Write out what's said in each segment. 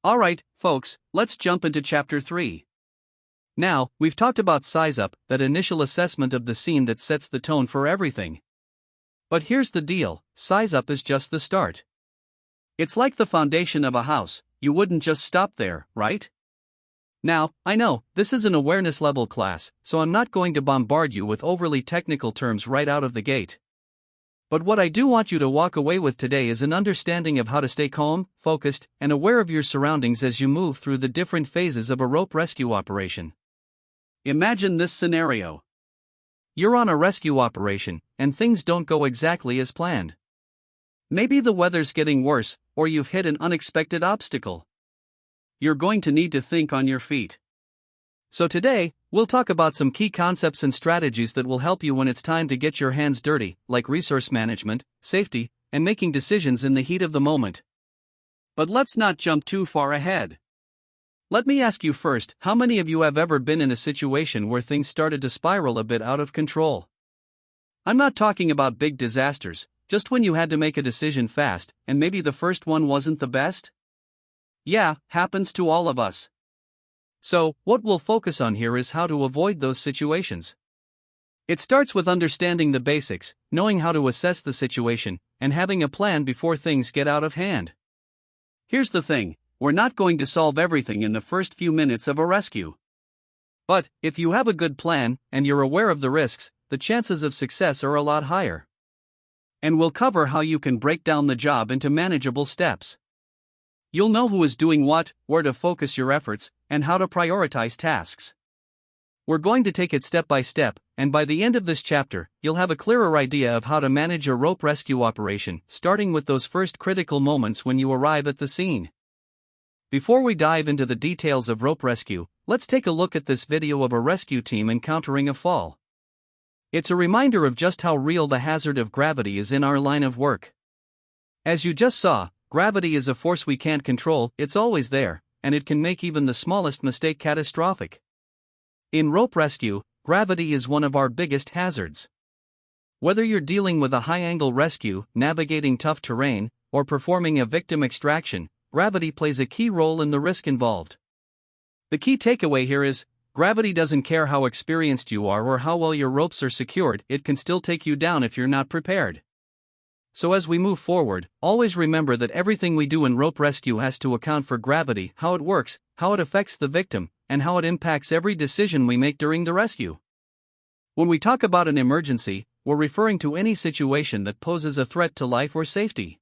Alright, folks, let's jump into Chapter 3. Now, we've talked about size up, that initial assessment of the scene that sets the tone for everything. But here's the deal, size up is just the start. It's like the foundation of a house, you wouldn't just stop there, right? Now, I know, this is an awareness level class, so I'm not going to bombard you with overly technical terms right out of the gate. But what I do want you to walk away with today is an understanding of how to stay calm, focused, and aware of your surroundings as you move through the different phases of a rope rescue operation. Imagine this scenario. You're on a rescue operation, and things don't go exactly as planned. Maybe the weather's getting worse, or you've hit an unexpected obstacle. You're going to need to think on your feet. So today, we'll talk about some key concepts and strategies that will help you when it's time to get your hands dirty, like resource management, safety, and making decisions in the heat of the moment. But let's not jump too far ahead. Let me ask you first, how many of you have ever been in a situation where things started to spiral a bit out of control? I'm not talking about big disasters, just when you had to make a decision fast, and maybe the first one wasn't the best? Yeah, happens to all of us. So, what we'll focus on here is how to avoid those situations. It starts with understanding the basics, knowing how to assess the situation, and having a plan before things get out of hand. Here's the thing, we're not going to solve everything in the first few minutes of a rescue. But, if you have a good plan, and you're aware of the risks, the chances of success are a lot higher. And we'll cover how you can break down the job into manageable steps. You'll know who is doing what, where to focus your efforts, and how to prioritize tasks. We're going to take it step by step, and by the end of this chapter, you'll have a clearer idea of how to manage a rope rescue operation, starting with those first critical moments when you arrive at the scene. Before we dive into the details of rope rescue, let's take a look at this video of a rescue team encountering a fall. It's a reminder of just how real the hazard of gravity is in our line of work. As you just saw, gravity is a force we can't control, it's always there, and it can make even the smallest mistake catastrophic. In rope rescue, gravity is one of our biggest hazards. Whether you're dealing with a high-angle rescue, navigating tough terrain, or performing a victim extraction, gravity plays a key role in the risk involved. The key takeaway here is, gravity doesn't care how experienced you are or how well your ropes are secured, it can still take you down if you're not prepared. So as we move forward, always remember that everything we do in rope rescue has to account for gravity, how it works, how it affects the victim, and how it impacts every decision we make during the rescue. When we talk about an emergency, we're referring to any situation that poses a threat to life or safety.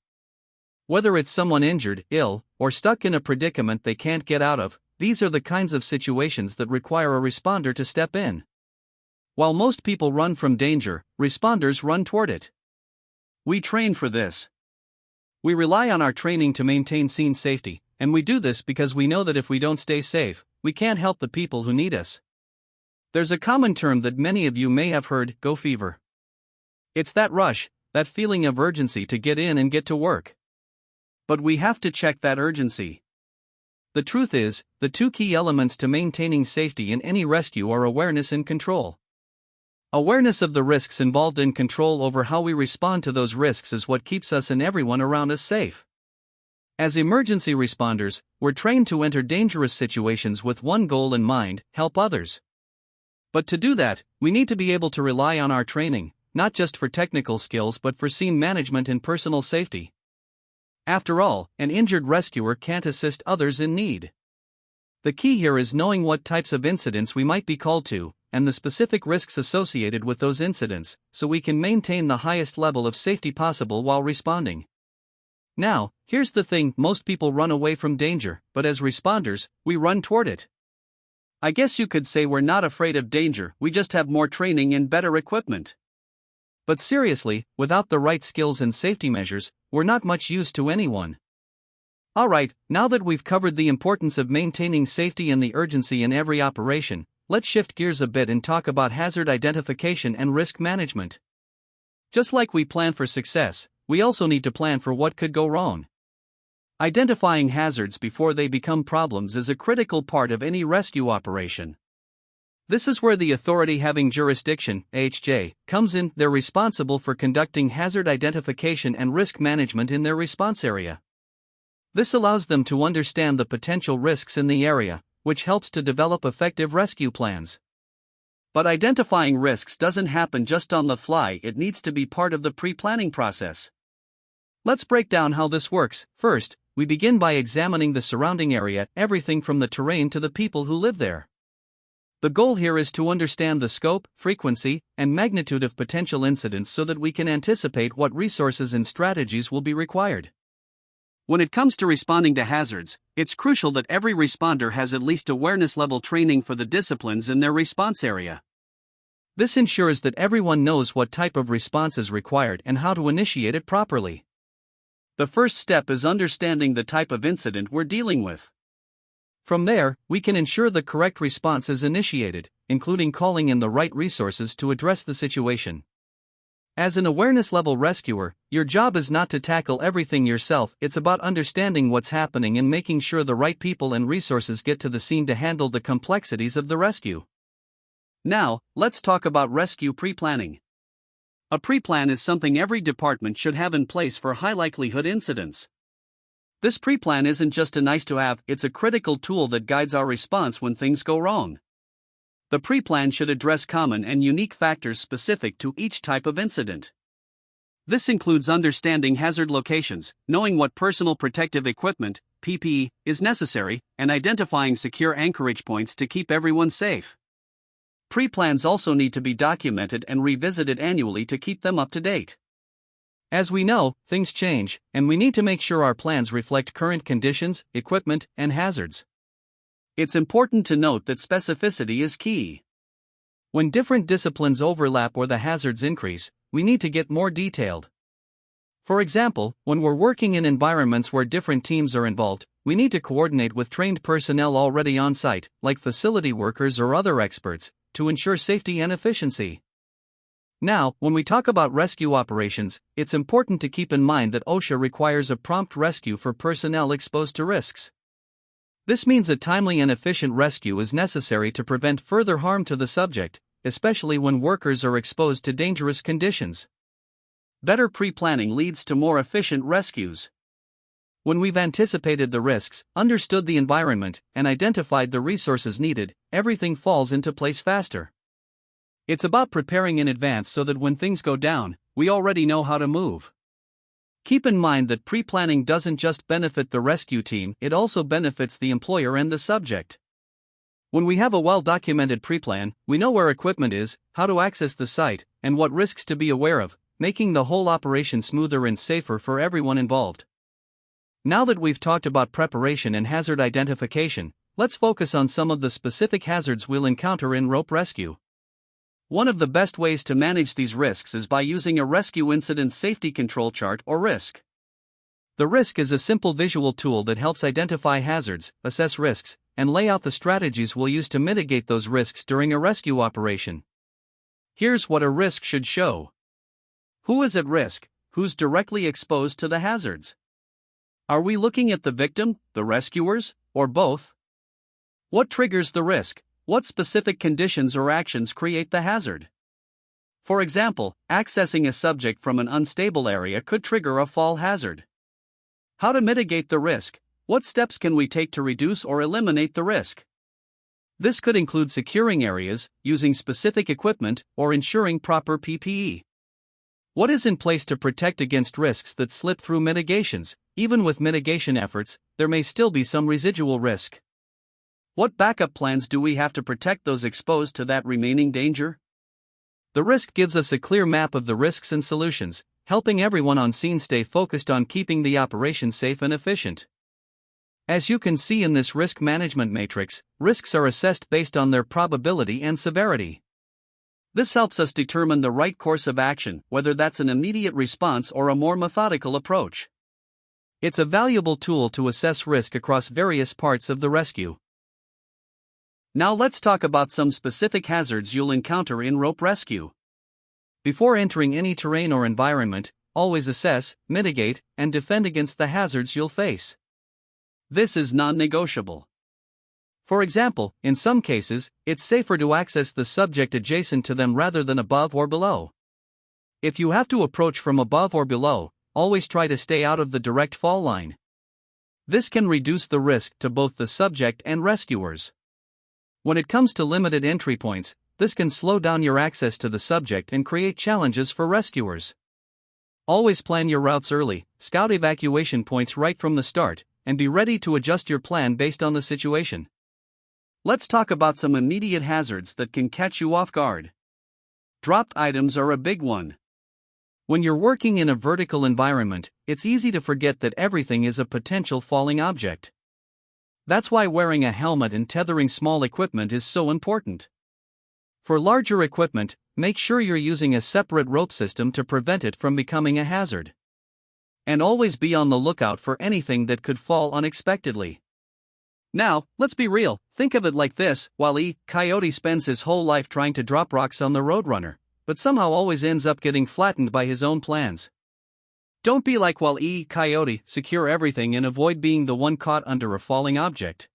Whether it's someone injured, ill, or stuck in a predicament they can't get out of, these are the kinds of situations that require a responder to step in. While most people run from danger, responders run toward it. We train for this. We rely on our training to maintain scene safety, and we do this because we know that if we don't stay safe, we can't help the people who need us. There's a common term that many of you may have heard, go fever. It's that rush, that feeling of urgency to get in and get to work. But we have to check that urgency. The truth is, the two key elements to maintaining safety in any rescue are awareness and control. Awareness of the risks involved and control over how we respond to those risks is what keeps us and everyone around us safe. As emergency responders, we're trained to enter dangerous situations with one goal in mind, help others. But to do that, we need to be able to rely on our training, not just for technical skills but for scene management and personal safety. After all, an injured rescuer can't assist others in need. The key here is knowing what types of incidents we might be called to, and the specific risks associated with those incidents, so we can maintain the highest level of safety possible while responding. Now, here's the thing, most people run away from danger, but as responders, we run toward it. I guess you could say we're not afraid of danger, we just have more training and better equipment. But seriously, without the right skills and safety measures, we're not much use to anyone. Alright, now that we've covered the importance of maintaining safety and the urgency in every operation, let's shift gears a bit and talk about hazard identification and risk management. Just like we plan for success, we also need to plan for what could go wrong. Identifying hazards before they become problems is a critical part of any rescue operation. This is where the authority having jurisdiction, AHJ, comes in. They're responsible for conducting hazard identification and risk management in their response area. This allows them to understand the potential risks in the area, which helps to develop effective rescue plans. But identifying risks doesn't happen just on the fly, it needs to be part of the pre-planning process. Let's break down how this works. First, we begin by examining the surrounding area, everything from the terrain to the people who live there. The goal here is to understand the scope, frequency, and magnitude of potential incidents so that we can anticipate what resources and strategies will be required. When it comes to responding to hazards, it's crucial that every responder has at least awareness level training for the disciplines in their response area. This ensures that everyone knows what type of response is required and how to initiate it properly. The first step is understanding the type of incident we're dealing with. From there, we can ensure the correct response is initiated, including calling in the right resources to address the situation. As an awareness-level rescuer, your job is not to tackle everything yourself, it's about understanding what's happening and making sure the right people and resources get to the scene to handle the complexities of the rescue. Now, let's talk about rescue pre-planning. A pre-plan is something every department should have in place for high-likelihood incidents. This pre-plan isn't just a nice-to-have, it's a critical tool that guides our response when things go wrong. The pre-plan should address common and unique factors specific to each type of incident. This includes understanding hazard locations, knowing what personal protective equipment, PPE, is necessary, and identifying secure anchorage points to keep everyone safe. Pre-plans also need to be documented and revisited annually to keep them up to date. As we know, things change, and we need to make sure our plans reflect current conditions, equipment, and hazards. It's important to note that specificity is key. When different disciplines overlap or the hazards increase, we need to get more detailed. For example, when we're working in environments where different teams are involved, we need to coordinate with trained personnel already on site, like facility workers or other experts, to ensure safety and efficiency. Now, when we talk about rescue operations, it's important to keep in mind that OSHA requires a prompt rescue for personnel exposed to risks. This means a timely and efficient rescue is necessary to prevent further harm to the subject, especially when workers are exposed to dangerous conditions. Better pre-planning leads to more efficient rescues. When we've anticipated the risks, understood the environment, and identified the resources needed, everything falls into place faster. It's about preparing in advance so that when things go down, we already know how to move. Keep in mind that pre-planning doesn't just benefit the rescue team, it also benefits the employer and the subject. When we have a well-documented pre-plan, we know where equipment is, how to access the site, and what risks to be aware of, making the whole operation smoother and safer for everyone involved. Now that we've talked about preparation and hazard identification, let's focus on some of the specific hazards we'll encounter in rope rescue. One of the best ways to manage these risks is by using a rescue incident safety control chart or RISC. The RISC is a simple visual tool that helps identify hazards, assess risks, and lay out the strategies we'll use to mitigate those risks during a rescue operation. Here's what a RISC should show. Who is at risk? Who's directly exposed to the hazards? Are we looking at the victim, the rescuers, or both? What triggers the risk? What specific conditions or actions create the hazard? For example, accessing a subject from an unstable area could trigger a fall hazard. How to mitigate the risk? What steps can we take to reduce or eliminate the risk? This could include securing areas, using specific equipment, or ensuring proper PPE. What is in place to protect against risks that slip through mitigations? Even with mitigation efforts, there may still be some residual risk. What backup plans do we have to protect those exposed to that remaining danger? The RISC gives us a clear map of the risks and solutions, helping everyone on scene stay focused on keeping the operation safe and efficient. As you can see in this risk management matrix, risks are assessed based on their probability and severity. This helps us determine the right course of action, whether that's an immediate response or a more methodical approach. It's a valuable tool to assess risk across various parts of the rescue. Now let's talk about some specific hazards you'll encounter in rope rescue. Before entering any terrain or environment, always assess, mitigate, and defend against the hazards you'll face. This is non-negotiable. For example, in some cases, it's safer to access the subject adjacent to them rather than above or below. If you have to approach from above or below, always try to stay out of the direct fall line. This can reduce the risk to both the subject and rescuers. When it comes to limited entry points, this can slow down your access to the subject and create challenges for rescuers. Always plan your routes early, scout evacuation points right from the start, and be ready to adjust your plan based on the situation. Let's talk about some immediate hazards that can catch you off guard. Dropped items are a big one. When you're working in a vertical environment, it's easy to forget that everything is a potential falling object. That's why wearing a helmet and tethering small equipment is so important. For larger equipment, make sure you're using a separate rope system to prevent it from becoming a hazard. And always be on the lookout for anything that could fall unexpectedly. Now, let's be real, think of it like this: while Coyote spends his whole life trying to drop rocks on the Roadrunner, but somehow always ends up getting flattened by his own plans. Don't be like Wall E. Coyote, secure everything and avoid being the one caught under a falling object.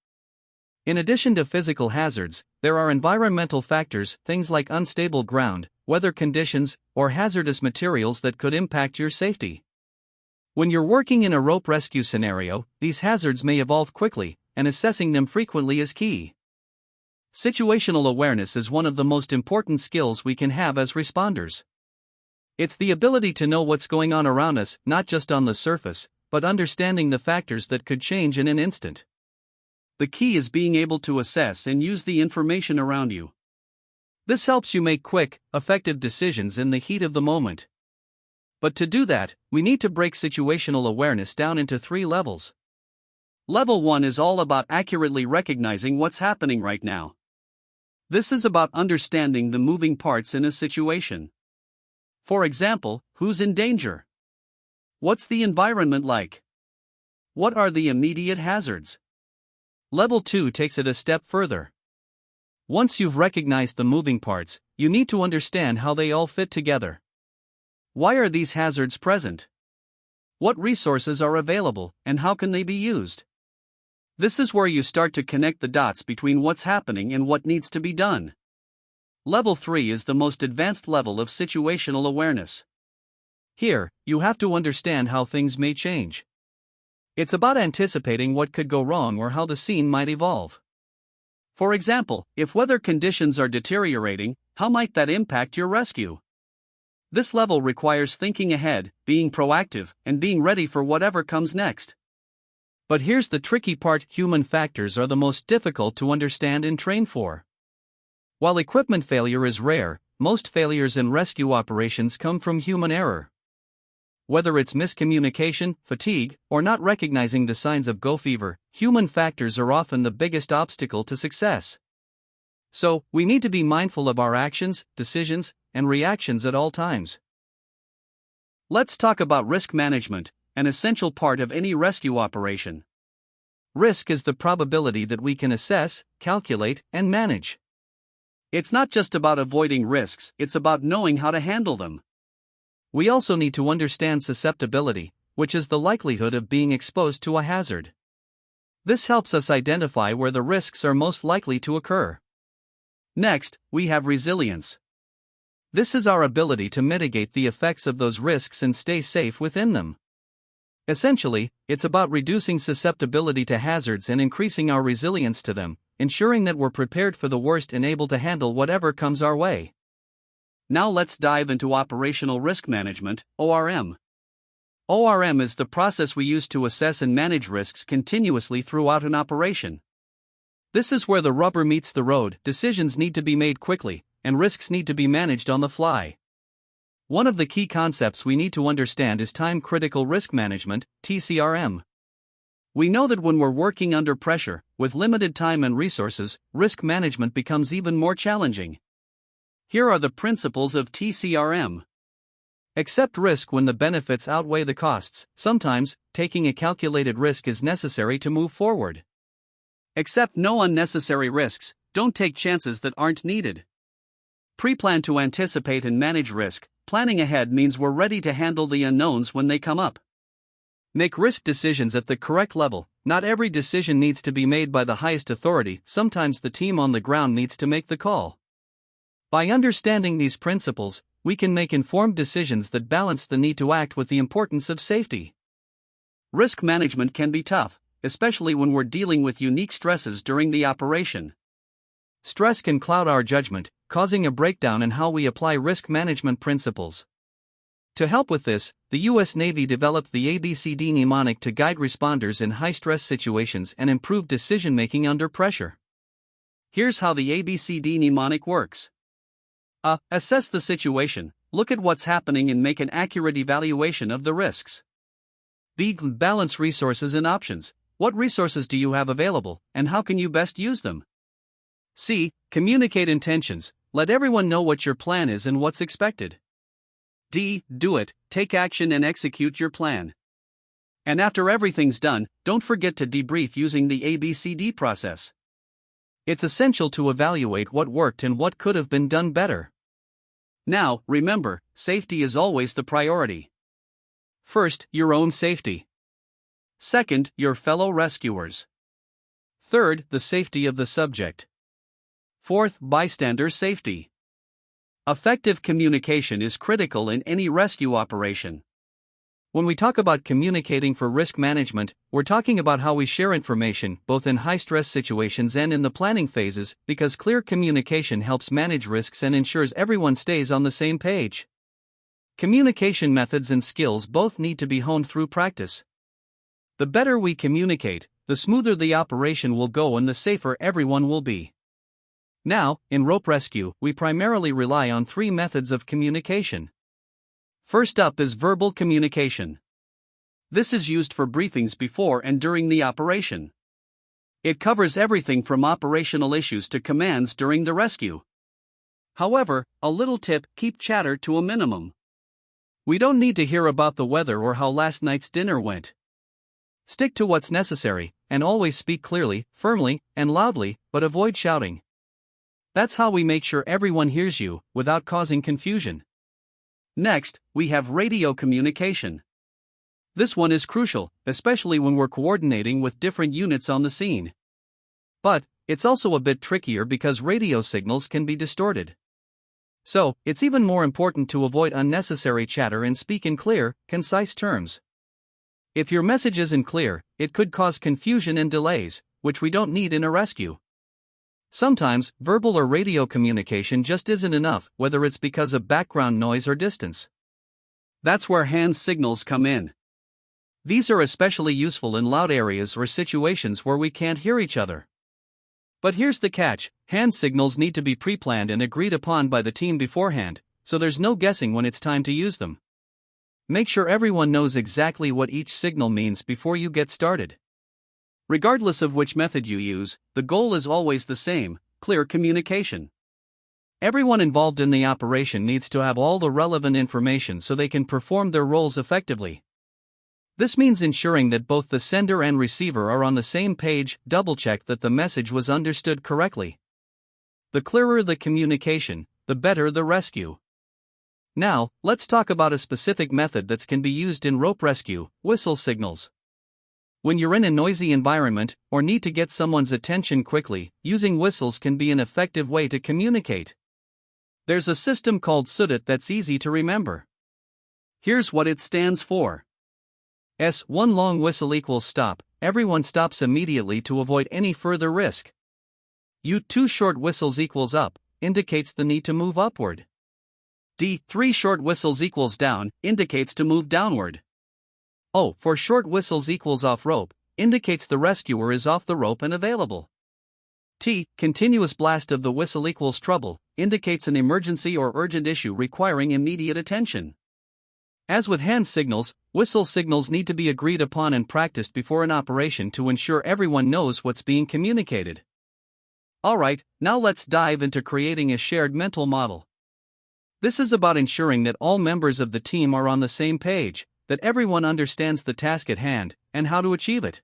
In addition to physical hazards, there are environmental factors, things like unstable ground, weather conditions, or hazardous materials that could impact your safety. When you're working in a rope rescue scenario, these hazards may evolve quickly, and assessing them frequently is key. Situational awareness is one of the most important skills we can have as responders. It's the ability to know what's going on around us, not just on the surface, but understanding the factors that could change in an instant. The key is being able to assess and use the information around you. This helps you make quick, effective decisions in the heat of the moment. But to do that, we need to break situational awareness down into 3 levels. Level 1 is all about accurately recognizing what's happening right now. This is about understanding the moving parts in a situation. For example, who's in danger? What's the environment like? What are the immediate hazards? Level 2 takes it a step further. Once you've recognized the moving parts, you need to understand how they all fit together. Why are these hazards present? What resources are available, and how can they be used? This is where you start to connect the dots between what's happening and what needs to be done. Level 3 is the most advanced level of situational awareness. Here, you have to understand how things may change. It's about anticipating what could go wrong or how the scene might evolve. For example, if weather conditions are deteriorating, how might that impact your rescue? This level requires thinking ahead, being proactive, and being ready for whatever comes next. But here's the tricky part: human factors are the most difficult to understand and train for. While equipment failure is rare, most failures in rescue operations come from human error. Whether it's miscommunication, fatigue, or not recognizing the signs of go fever, human factors are often the biggest obstacle to success. So, we need to be mindful of our actions, decisions, and reactions at all times. Let's talk about risk management, an essential part of any rescue operation. Risk is the probability that we can assess, calculate, and manage. It's not just about avoiding risks, it's about knowing how to handle them. We also need to understand susceptibility, which is the likelihood of being exposed to a hazard. This helps us identify where the risks are most likely to occur. Next, we have resilience. This is our ability to mitigate the effects of those risks and stay safe within them. Essentially, it's about reducing susceptibility to hazards and increasing our resilience to them, ensuring that we're prepared for the worst and able to handle whatever comes our way. Now let's dive into operational risk management, ORM. ORM is the process we use to assess and manage risks continuously throughout an operation. This is where the rubber meets the road. Decisions need to be made quickly, and risks need to be managed on the fly. One of the key concepts we need to understand is time-critical risk management, TCRM. We know that when we're working under pressure, with limited time and resources, risk management becomes even more challenging. Here are the principles of TCRM. Accept risk when the benefits outweigh the costs. Sometimes, taking a calculated risk is necessary to move forward. Accept no unnecessary risks. Don't take chances that aren't needed. Pre-plan to anticipate and manage risk. Planning ahead means we're ready to handle the unknowns when they come up. Make risk decisions at the correct level. Not every decision needs to be made by the highest authority. Sometimes the team on the ground needs to make the call. By understanding these principles, we can make informed decisions that balance the need to act with the importance of safety. Risk management can be tough, especially when we're dealing with unique stresses during the operation. Stress can cloud our judgment, causing a breakdown in how we apply risk management principles. To help with this, the U.S. Navy developed the ABCD mnemonic to guide responders in high-stress situations and improve decision-making under pressure. Here's how the ABCD mnemonic works. A. Assess the situation, look at what's happening and make an accurate evaluation of the risks. B. Balance resources and options. What resources do you have available, and how can you best use them? C. Communicate intentions, let everyone know what your plan is and what's expected. D. Do it, take action and execute your plan. And after everything's done, don't forget to debrief using the ABCD process. It's essential to evaluate what worked and what could have been done better. Now, remember, safety is always the priority. First, your own safety. Second, your fellow rescuers. Third, the safety of the subject. Fourth, bystander safety. Effective communication is critical in any rescue operation. When we talk about communicating for risk management, we're talking about how we share information, both in high-stress situations and in the planning phases, because clear communication helps manage risks and ensures everyone stays on the same page. Communication methods and skills both need to be honed through practice. The better we communicate, the smoother the operation will go and the safer everyone will be. Now, in rope rescue, we primarily rely on 3 methods of communication. First up is verbal communication. This is used for briefings before and during the operation. It covers everything from operational issues to commands during the rescue. However, a little tip: keep chatter to a minimum. We don't need to hear about the weather or how last night's dinner went. Stick to what's necessary, and always speak clearly, firmly, and loudly, but avoid shouting. That's how we make sure everyone hears you, without causing confusion. Next, we have radio communication. This one is crucial, especially when we're coordinating with different units on the scene. But, it's also a bit trickier because radio signals can be distorted. So, it's even more important to avoid unnecessary chatter and speak in clear, concise terms. If your message isn't clear, it could cause confusion and delays, which we don't need in a rescue. Sometimes, verbal or radio communication just isn't enough, whether it's because of background noise or distance. That's where hand signals come in. These are especially useful in loud areas or situations where we can't hear each other. But here's the catch: hand signals need to be pre-planned and agreed upon by the team beforehand, so there's no guessing when it's time to use them. Make sure everyone knows exactly what each signal means before you get started. Regardless of which method you use, the goal is always the same: clear communication. Everyone involved in the operation needs to have all the relevant information so they can perform their roles effectively. This means ensuring that both the sender and receiver are on the same page. Double-check that the message was understood correctly. The clearer the communication, the better the rescue. Now, let's talk about a specific method that can be used in rope rescue: whistle signals. When you're in a noisy environment, or need to get someone's attention quickly, using whistles can be an effective way to communicate. There's a system called SUDIT that's easy to remember. Here's what it stands for. S. One long whistle equals stop, everyone stops immediately to avoid any further risk. U. Two short whistles equals up, indicates the need to move upward. D. Three short whistles equals down, indicates to move downward. O. For short whistles equals off rope, indicates the rescuer is off the rope and available. T. Continuous blast of the whistle equals trouble, indicates an emergency or urgent issue requiring immediate attention. As with hand signals, whistle signals need to be agreed upon and practiced before an operation to ensure everyone knows what's being communicated. Alright, now let's dive into creating a shared mental model. This is about ensuring that all members of the team are on the same page, that everyone understands the task at hand, and how to achieve it.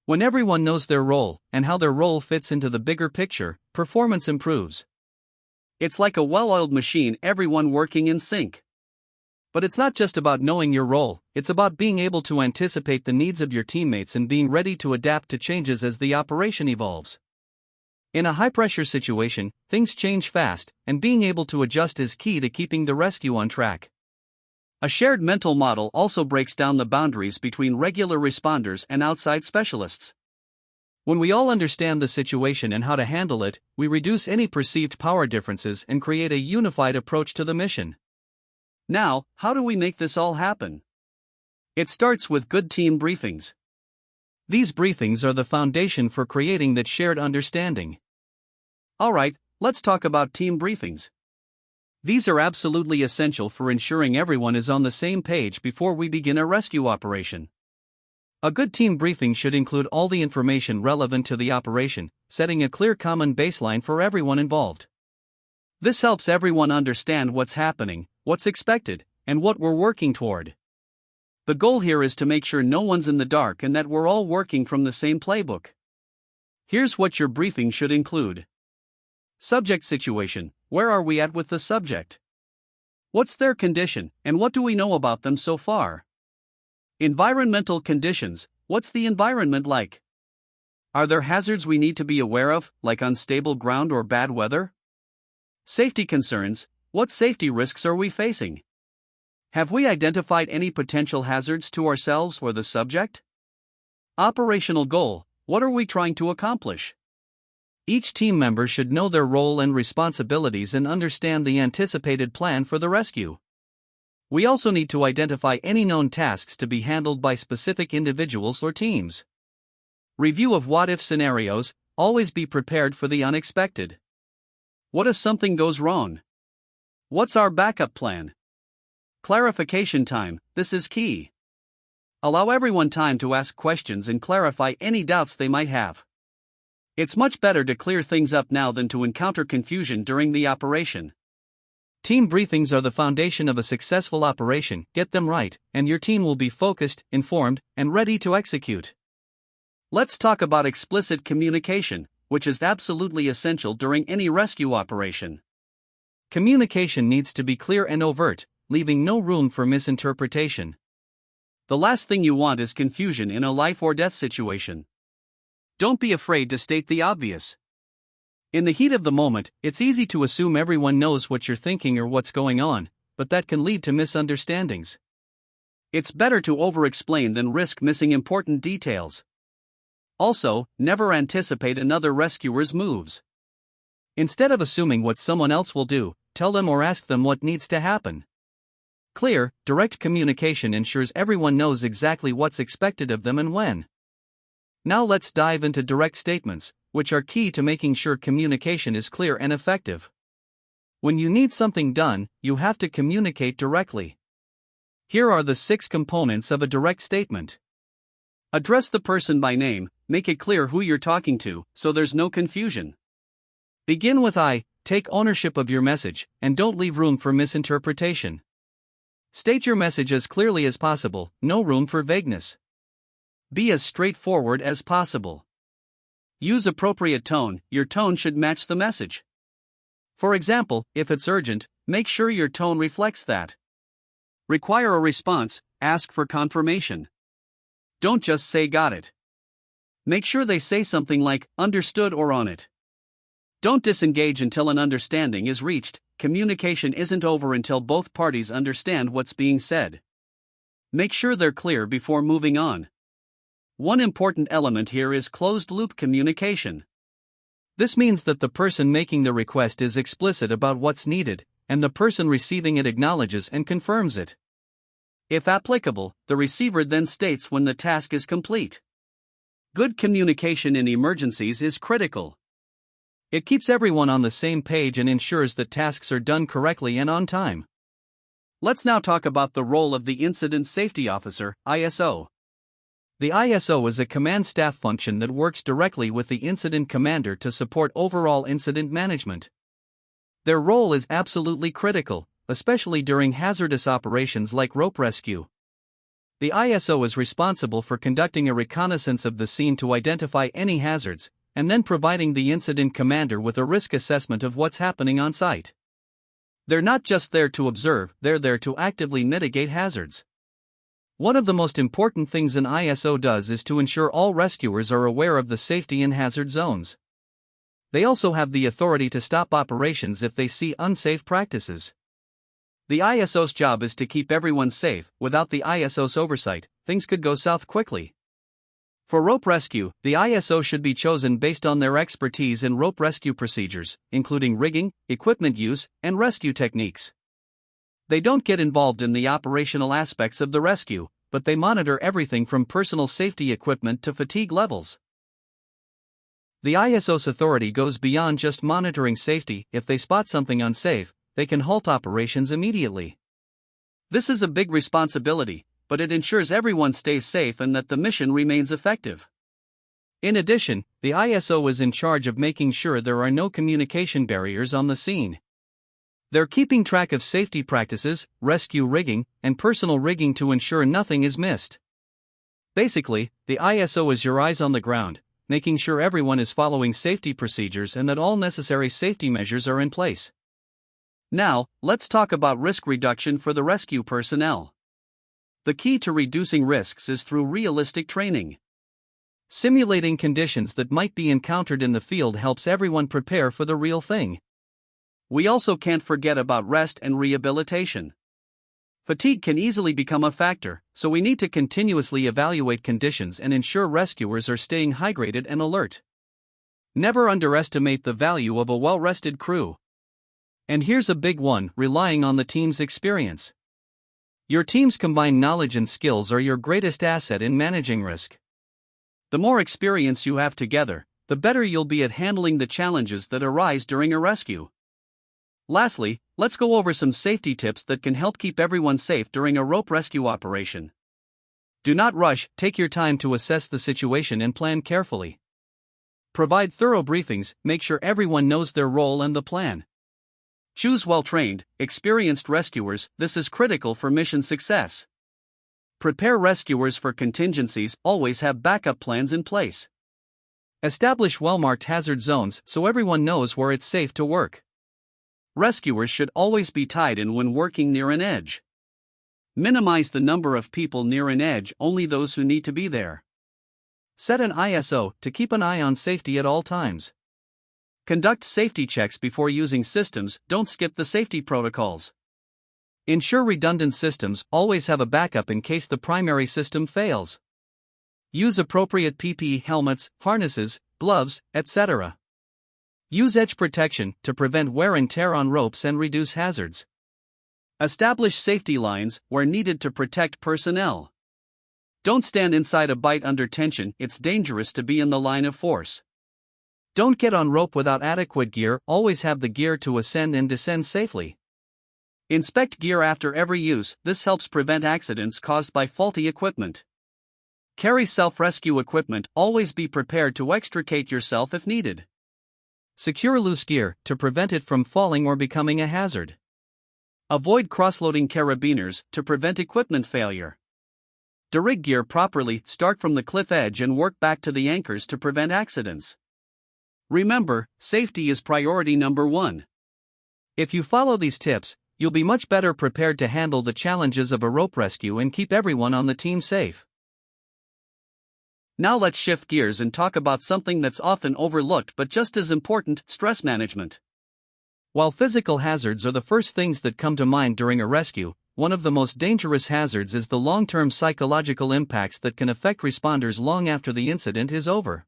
When everyone knows their role, and how their role fits into the bigger picture, performance improves. It's like a well-oiled machine, everyone working in sync. But it's not just about knowing your role, it's about being able to anticipate the needs of your teammates and being ready to adapt to changes as the operation evolves. In a high-pressure situation, things change fast, and being able to adjust is key to keeping the rescue on track. A shared mental model also breaks down the boundaries between regular responders and outside specialists. When we all understand the situation and how to handle it, we reduce any perceived power differences and create a unified approach to the mission. Now, how do we make this all happen? It starts with good team briefings. These briefings are the foundation for creating that shared understanding. Alright, let's talk about team briefings. These are absolutely essential for ensuring everyone is on the same page before we begin a rescue operation. A good team briefing should include all the information relevant to the operation, setting a clear common baseline for everyone involved. This helps everyone understand what's happening, what's expected, and what we're working toward. The goal here is to make sure no one's in the dark and that we're all working from the same playbook. Here's what your briefing should include. Subject situation: where are we at with the subject? What's their condition, and what do we know about them so far? Environmental conditions: what's the environment like? Are there hazards we need to be aware of, like unstable ground or bad weather? Safety concerns: what safety risks are we facing? Have we identified any potential hazards to ourselves or the subject? Operational goal: what are we trying to accomplish? Each team member should know their role and responsibilities and understand the anticipated plan for the rescue. We also need to identify any known tasks to be handled by specific individuals or teams. Review of what-if scenarios: always be prepared for the unexpected. What if something goes wrong? What's our backup plan? Clarification time: this is key. Allow everyone time to ask questions and clarify any doubts they might have. It's much better to clear things up now than to encounter confusion during the operation. Team briefings are the foundation of a successful operation. Get them right, and your team will be focused, informed, and ready to execute. Let's talk about explicit communication, which is absolutely essential during any rescue operation. Communication needs to be clear and overt, leaving no room for misinterpretation. The last thing you want is confusion in a life or death situation. Don't be afraid to state the obvious. In the heat of the moment, it's easy to assume everyone knows what you're thinking or what's going on, but that can lead to misunderstandings. It's better to over-explain than risk missing important details. Also, never anticipate another rescuer's moves. Instead of assuming what someone else will do, tell them or ask them what needs to happen. Clear, direct communication ensures everyone knows exactly what's expected of them and when. Now let's dive into direct statements, which are key to making sure communication is clear and effective. When you need something done, you have to communicate directly. Here are the 6 components of a direct statement. Address the person by name, make it clear who you're talking to, so there's no confusion. Begin with I, take ownership of your message, and don't leave room for misinterpretation. State your message as clearly as possible, no room for vagueness. Be as straightforward as possible. Use appropriate tone, your tone should match the message. For example, if it's urgent, make sure your tone reflects that. Require a response, ask for confirmation. Don't just say got it. Make sure they say something like understood or on it. Don't disengage until an understanding is reached. Communication isn't over until both parties understand what's being said. Make sure they're clear before moving on. One important element here is closed-loop communication. This means that the person making the request is explicit about what's needed, and the person receiving it acknowledges and confirms it. If applicable, the receiver then states when the task is complete. Good communication in emergencies is critical. It keeps everyone on the same page and ensures that tasks are done correctly and on time. Let's now talk about the role of the Incident Safety Officer, ISO. The ISO is a command staff function that works directly with the incident commander to support overall incident management. Their role is absolutely critical, especially during hazardous operations like rope rescue. The ISO is responsible for conducting a reconnaissance of the scene to identify any hazards, and then providing the incident commander with a risk assessment of what's happening on site. They're not just there to observe, they're there to actively mitigate hazards. One of the most important things an ISO does is to ensure all rescuers are aware of the safety and hazard zones. They also have the authority to stop operations if they see unsafe practices. The ISO's job is to keep everyone safe. Without the ISO's oversight, things could go south quickly. For rope rescue, the ISO should be chosen based on their expertise in rope rescue procedures, including rigging, equipment use, and rescue techniques. They don't get involved in the operational aspects of the rescue, but they monitor everything from personal safety equipment to fatigue levels. The ISO's authority goes beyond just monitoring safety. If they spot something unsafe, they can halt operations immediately. This is a big responsibility, but it ensures everyone stays safe and that the mission remains effective. In addition, the ISO is in charge of making sure there are no communication barriers on the scene. They're keeping track of safety practices, rescue rigging, and personal rigging to ensure nothing is missed. Basically, the ISO is your eyes on the ground, making sure everyone is following safety procedures and that all necessary safety measures are in place. Now, let's talk about risk reduction for the rescue personnel. The key to reducing risks is through realistic training. Simulating conditions that might be encountered in the field helps everyone prepare for the real thing. We also can't forget about rest and rehabilitation. Fatigue can easily become a factor, so we need to continuously evaluate conditions and ensure rescuers are staying hydrated and alert. Never underestimate the value of a well-rested crew. And here's a big one: relying on the team's experience. Your team's combined knowledge and skills are your greatest asset in managing risk. The more experience you have together, the better you'll be at handling the challenges that arise during a rescue. Lastly, let's go over some safety tips that can help keep everyone safe during a rope rescue operation. Do not rush, take your time to assess the situation and plan carefully. Provide thorough briefings, make sure everyone knows their role and the plan. Choose well-trained, experienced rescuers. This is critical for mission success. Prepare rescuers for contingencies, always have backup plans in place. Establish well-marked hazard zones so everyone knows where it's safe to work. Rescuers should always be tied in when working near an edge. Minimize the number of people near an edge, only those who need to be there. Set an ISO to keep an eye on safety at all times. Conduct safety checks before using systems, don't skip the safety protocols. Ensure redundant systems, always have a backup in case the primary system fails. Use appropriate PPE helmets, harnesses, gloves, etc. Use edge protection to prevent wear and tear on ropes and reduce hazards. Establish safety lines where needed to protect personnel. Don't stand inside a bight under tension, it's dangerous to be in the line of force. Don't get on rope without adequate gear, always have the gear to ascend and descend safely. Inspect gear after every use, this helps prevent accidents caused by faulty equipment. Carry self-rescue equipment, always be prepared to extricate yourself if needed. Secure loose gear to prevent it from falling or becoming a hazard. Avoid cross-loading carabiners to prevent equipment failure. Derig gear properly, start from the cliff edge and work back to the anchors to prevent accidents. Remember, safety is priority number one. If you follow these tips, you'll be much better prepared to handle the challenges of a rope rescue and keep everyone on the team safe. Now let's shift gears and talk about something that's often overlooked but just as important: stress management. While physical hazards are the first things that come to mind during a rescue, one of the most dangerous hazards is the long-term psychological impacts that can affect responders long after the incident is over.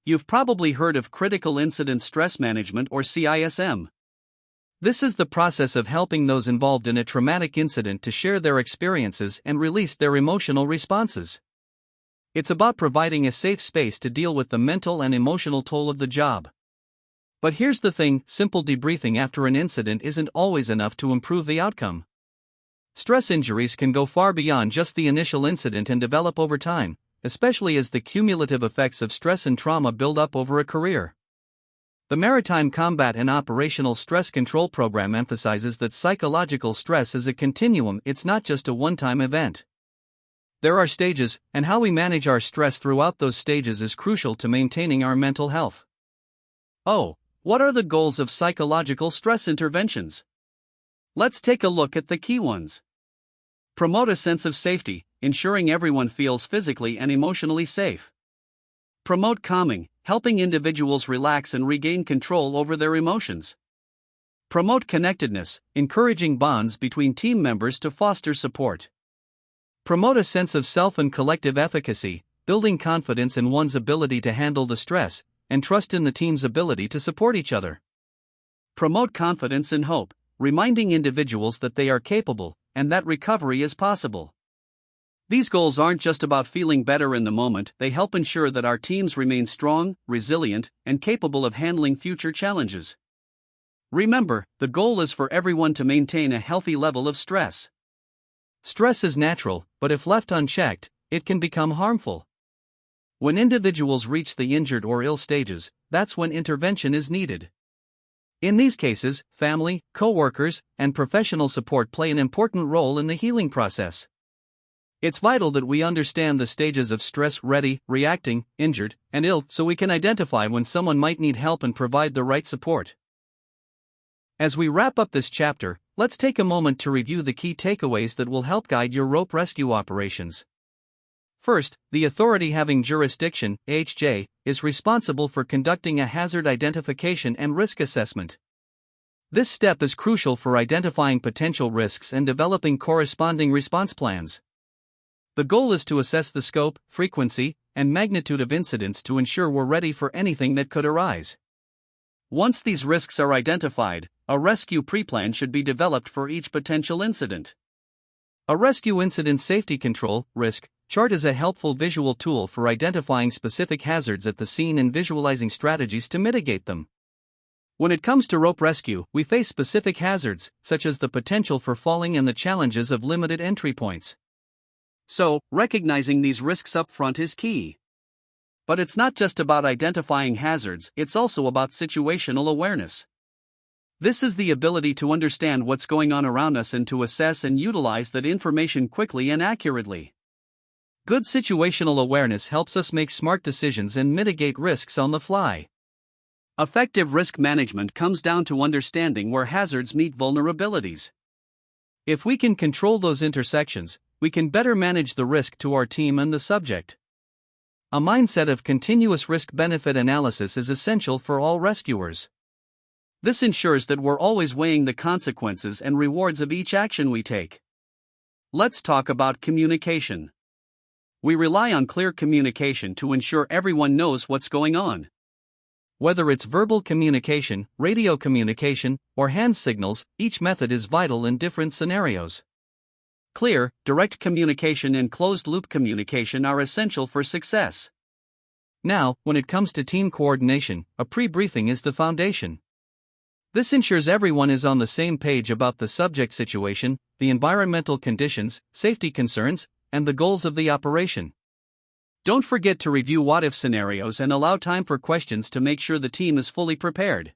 You've probably heard of critical incident stress management, or CISM. This is the process of helping those involved in a traumatic incident to share their experiences and release their emotional responses. It's about providing a safe space to deal with the mental and emotional toll of the job. But here's the thing: simple debriefing after an incident isn't always enough to improve the outcome. Stress injuries can go far beyond just the initial incident and develop over time, especially as the cumulative effects of stress and trauma build up over a career. The Maritime Combat and Operational Stress Control Program emphasizes that psychological stress is a continuum, it's not just a one-time event. There are stages, and how we manage our stress throughout those stages is crucial to maintaining our mental health. Oh, what are the goals of psychological stress interventions? Let's take a look at the key ones. Promote a sense of safety, ensuring everyone feels physically and emotionally safe. Promote calming, helping individuals relax and regain control over their emotions. Promote connectedness, encouraging bonds between team members to foster support. Promote a sense of self and collective efficacy, building confidence in one's ability to handle the stress, and trust in the team's ability to support each other. Promote confidence and hope, reminding individuals that they are capable, and that recovery is possible. These goals aren't just about feeling better in the moment, they help ensure that our teams remain strong, resilient, and capable of handling future challenges. Remember, the goal is for everyone to maintain a healthy level of stress. Stress is natural, but if left unchecked, it can become harmful. When individuals reach the injured or ill stages, that's when intervention is needed. In these cases, family, co-workers, and professional support play an important role in the healing process. It's vital that we understand the stages of stress: ready, reacting, injured, and ill, so we can identify when someone might need help and provide the right support. As we wrap up this chapter, let's take a moment to review the key takeaways that will help guide your rope rescue operations. First, the authority having jurisdiction, AHJ, is responsible for conducting a hazard identification and risk assessment. This step is crucial for identifying potential risks and developing corresponding response plans. The goal is to assess the scope, frequency, and magnitude of incidents to ensure we're ready for anything that could arise. Once these risks are identified, a rescue pre-plan should be developed for each potential incident. A rescue incident safety control risk chart is a helpful visual tool for identifying specific hazards at the scene and visualizing strategies to mitigate them. When it comes to rope rescue, we face specific hazards, such as the potential for falling and the challenges of limited entry points. So, recognizing these risks up front is key. But it's not just about identifying hazards, it's also about situational awareness. This is the ability to understand what's going on around us and to assess and utilize that information quickly and accurately. Good situational awareness helps us make smart decisions and mitigate risks on the fly. Effective risk management comes down to understanding where hazards meet vulnerabilities. If we can control those intersections, we can better manage the risk to our team and the subject. A mindset of continuous risk-benefit analysis is essential for all rescuers. This ensures that we're always weighing the consequences and rewards of each action we take. Let's talk about communication. We rely on clear communication to ensure everyone knows what's going on. Whether it's verbal communication, radio communication, or hand signals, each method is vital in different scenarios. Clear, direct communication and closed-loop communication are essential for success. Now, when it comes to team coordination, a pre-briefing is the foundation. This ensures everyone is on the same page about the subject situation, the environmental conditions, safety concerns, and the goals of the operation. Don't forget to review what-if scenarios and allow time for questions to make sure the team is fully prepared.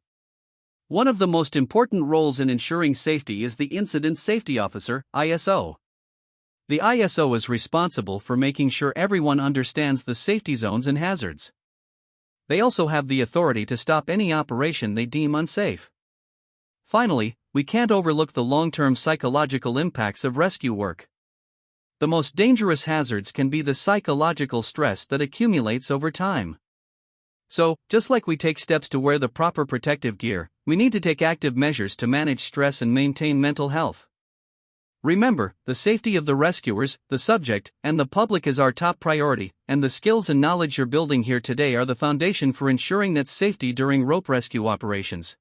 One of the most important roles in ensuring safety is the Incident Safety Officer, ISO. The ISO is responsible for making sure everyone understands the safety zones and hazards. They also have the authority to stop any operation they deem unsafe. Finally, we can't overlook the long-term psychological impacts of rescue work. The most dangerous hazards can be the psychological stress that accumulates over time. So, just like we take steps to wear the proper protective gear, we need to take active measures to manage stress and maintain mental health. Remember, the safety of the rescuers, the subject, and the public is our top priority, and the skills and knowledge you're building here today are the foundation for ensuring that safety during rope rescue operations.